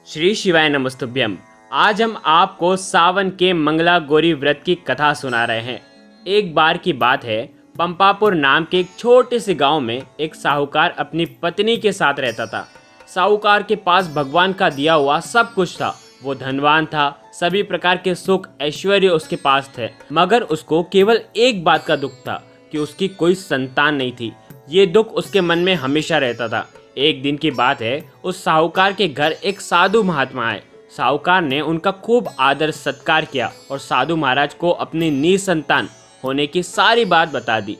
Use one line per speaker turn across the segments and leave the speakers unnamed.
श्री शिवाय नमस्तुभ्यम। आज हम आपको सावन के मंगला गौरी व्रत की कथा सुना रहे हैं। एक बार की बात है, पंपापुर नाम के एक छोटे से गांव में एक साहूकार अपनी पत्नी के साथ रहता था। साहूकार के पास भगवान का दिया हुआ सब कुछ था। वो धनवान था, सभी प्रकार के सुख ऐश्वर्य उसके पास थे, मगर उसको केवल एक बात का दुख था कि उसकी कोई संतान नहीं थी। ये दुख उसके मन में हमेशा रहता था। एक दिन की बात है, उस साहूकार के घर एक साधु महात्मा आए। साहूकार ने उनका खूब आदर सत्कार किया और साधु महाराज को अपनी निसंतान होने की सारी बात बता दी।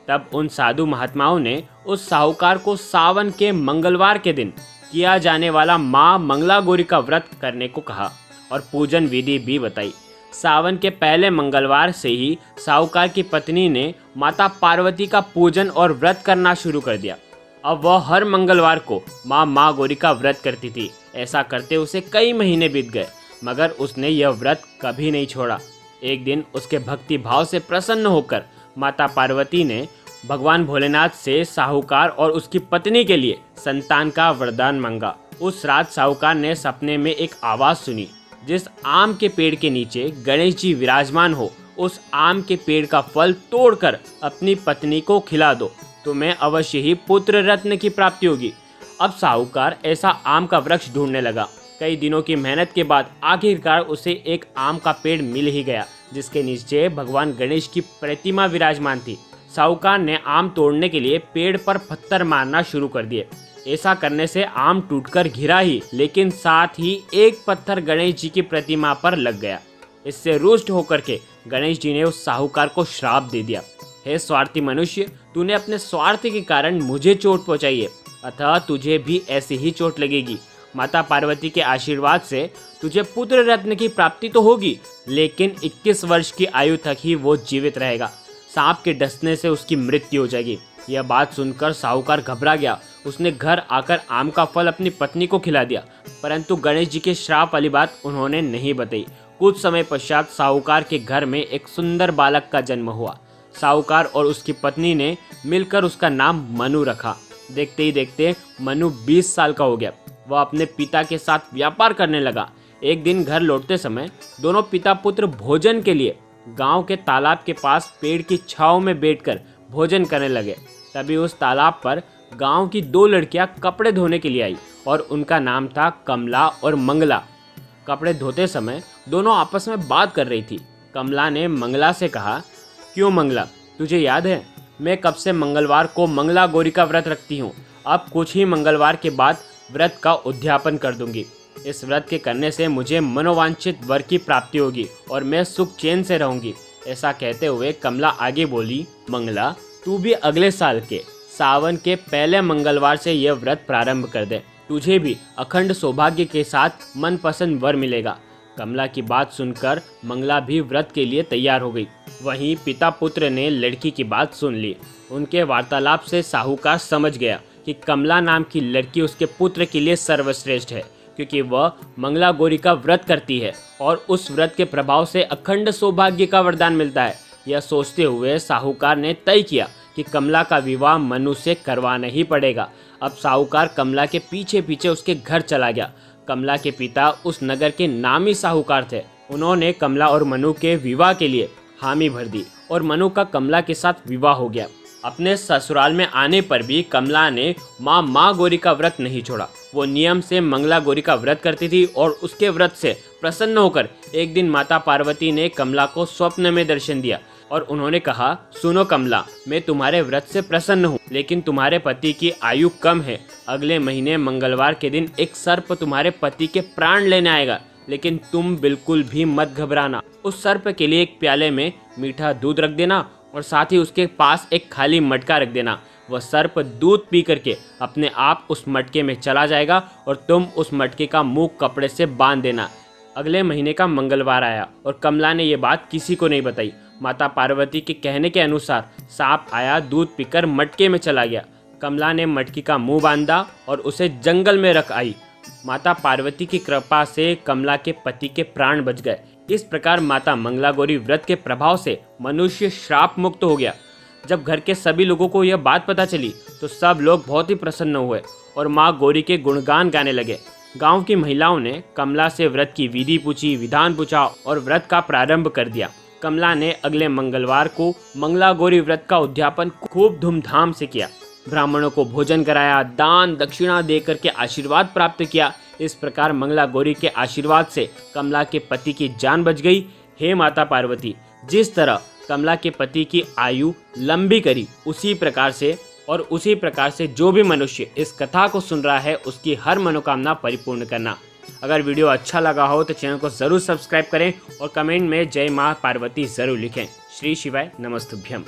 तब उन साधु महात्माओं ने उस साहूकार को सावन के मंगलवार के दिन किया जाने वाला माँ मंगला गौरी का व्रत करने को कहा और पूजन विधि भी बताई। सावन के पहले मंगलवार से ही साहूकार की पत्नी ने माता पार्वती का पूजन और व्रत करना शुरू कर दिया। अब वह हर मंगलवार को माँ गौरी का व्रत करती थी। ऐसा करते उसे कई महीने बीत गए, मगर उसने यह व्रत कभी नहीं छोड़ा। एक दिन उसके भक्ति भाव से प्रसन्न होकर माता पार्वती ने भगवान भोलेनाथ से साहूकार और उसकी पत्नी के लिए संतान का वरदान मांगा। उस रात साहूकार ने सपने में एक आवाज़ सुनी, जिस आम के पेड़ के नीचे गणेश जी विराजमान हो, उस आम के पेड़ का फल तोड़कर अपनी पत्नी को खिला दो, तुम्हें अवश्य ही पुत्र रत्न की प्राप्ति होगी। अब साहूकार ऐसा आम का वृक्ष ढूंढने लगा। कई दिनों की मेहनत के बाद आखिरकार उसे एक आम का पेड़ मिल ही गया, जिसके नीचे भगवान गणेश की प्रतिमा विराजमान थी। साहूकार ने आम तोड़ने के लिए पेड़ पर पत्थर मारना शुरू कर दिए। ऐसा करने से आम टूटकर गिरा ही, लेकिन साथ ही एक पत्थर गणेश जी की प्रतिमा पर लग गया। इससे रुष्ट होकर के गणेश जी ने उस साहूकार को श्राप दे दिया, हे स्वार्थी मनुष्य, तूने अपने स्वार्थ के कारण मुझे चोट पहुंचाई है, अतः तुझे भी ऐसी ही चोट लगेगी। माता पार्वती के आशीर्वाद से तुझे पुत्र रत्न की प्राप्ति तो होगी, लेकिन 21 वर्ष की आयु तक ही वो जीवित रहेगा। सांप के डसने से उसकी मृत्यु हो जाएगी। यह बात सुनकर साहूकार घबरा गया। उसने घर आकर आम का फल अपनी पत्नी को खिला दिया, परंतु गणेश जी के श्राप वाली बात उन्होंने नहीं बताई। कुछ समय पश्चात साहूकार के घर में एक सुंदर बालक का जन्म हुआ। साहूकार और उसकी पत्नी ने मिलकर उसका नाम मनु रखा। देखते ही देखते मनु 20 साल का हो गया। वह अपने पिता के साथ व्यापार करने लगा। एक दिन घर लौटते समय दोनों पिता पुत्र भोजन के लिए गांव के तालाब के पास पेड़ की छांव में बैठकर भोजन करने लगे। तभी उस तालाब पर गांव की 2 लड़कियां कपड़े धोने के लिए आई और उनका नाम था कमला और मंगला। कपड़े धोते समय दोनों आपस में बात कर रही थी। कमला ने मंगला से कहा, क्यों मंगला, तुझे याद है मैं कब से मंगलवार को मंगला गौरी का व्रत रखती हूँ। अब कुछ ही मंगलवार के बाद व्रत का उद्यापन कर दूंगी। इस व्रत के करने से मुझे मनोवांछित वर की प्राप्ति होगी और मैं सुख चैन से रहूंगी। ऐसा कहते हुए कमला आगे बोली, मंगला, तू भी अगले साल के सावन के पहले मंगलवार से यह व्रत प्रारंभ कर दे। तुझे भी अखंड सौभाग्य के साथ मनपसंद वर मिलेगा। कमला की बात सुनकर मंगला भी व्रत के लिए तैयार हो गई। वहीं पिता पुत्र ने लड़की की बात सुन ली। उनके वार्तालाप से साहूकार समझ गया कि कमला नाम की लड़की उसके पुत्र के लिए सर्वश्रेष्ठ है, क्योंकि वह मंगला गौरी का व्रत करती है और उस व्रत के प्रभाव से अखंड सौभाग्य का वरदान मिलता है। यह सोचते हुए साहूकार ने तय किया कि कमला का विवाह मनु से करवाना ही पड़ेगा। अब साहूकार कमला के पीछे पीछे उसके घर चला गया। कमला के पिता उस नगर के नामी साहूकार थे। उन्होंने कमला और मनु के विवाह के लिए हामी भर दी और मनु का कमला के साथ विवाह हो गया। अपने ससुराल में आने पर भी कमला ने माँ गौरी का व्रत नहीं छोड़ा। वो नियम से मंगला गौरी का व्रत करती थी और उसके व्रत से प्रसन्न होकर एक दिन माता पार्वती ने कमला को स्वप्न में दर्शन दिया और उन्होंने कहा, सुनो कमला, मैं तुम्हारे व्रत से प्रसन्न हूँ, लेकिन तुम्हारे पति की आयु कम है। अगले महीने मंगलवार के दिन एक सर्प तुम्हारे पति के प्राण लेने आएगा, लेकिन तुम बिल्कुल भी मत घबराना। उस सर्प के लिए एक प्याले में मीठा दूध रख देना और साथ ही उसके पास एक खाली मटका रख देना। वह सर्प दूध पी करके अपने आप उस मटके में चला जाएगा और तुम उस मटके का मुंह कपड़े से बांध देना। अगले महीने का मंगलवार आया और कमला ने यह बात किसी को नहीं बताई। माता पार्वती के कहने के अनुसार सांप आया, दूध पीकर मटके में चला गया। कमला ने मटकी का मुंह बांधा और उसे जंगल में रख आई। माता पार्वती की कृपा से कमला के पति के प्राण बच गए। इस प्रकार माता मंगला गौरी व्रत के प्रभाव से मनुष्य श्राप मुक्त हो गया। जब घर के सभी लोगों को यह बात पता चली तो सब लोग बहुत ही प्रसन्न हुए और माँ गौरी के गुणगान गाने लगे। गांव की महिलाओं ने कमला से व्रत की विधि पूछी, विधान पूछा और व्रत का प्रारंभ कर दिया। कमला ने अगले मंगलवार को मंगला गौरी व्रत का उद्यापन खूब धूमधाम से किया। ब्राह्मणों को भोजन कराया, दान दक्षिणा देकर के आशीर्वाद प्राप्त किया। इस प्रकार मंगला गौरी के आशीर्वाद से कमला के पति की जान बच गई। हे माता पार्वती, जिस तरह कमला के पति की आयु लंबी करी, उसी प्रकार से जो भी मनुष्य इस कथा को सुन रहा है उसकी हर मनोकामना परिपूर्ण करना। अगर वीडियो अच्छा लगा हो तो चैनल को जरूर सब्सक्राइब करें और कमेंट में जय मां पार्वती जरूर लिखें। श्री शिवाय नमस्तुभ्यम।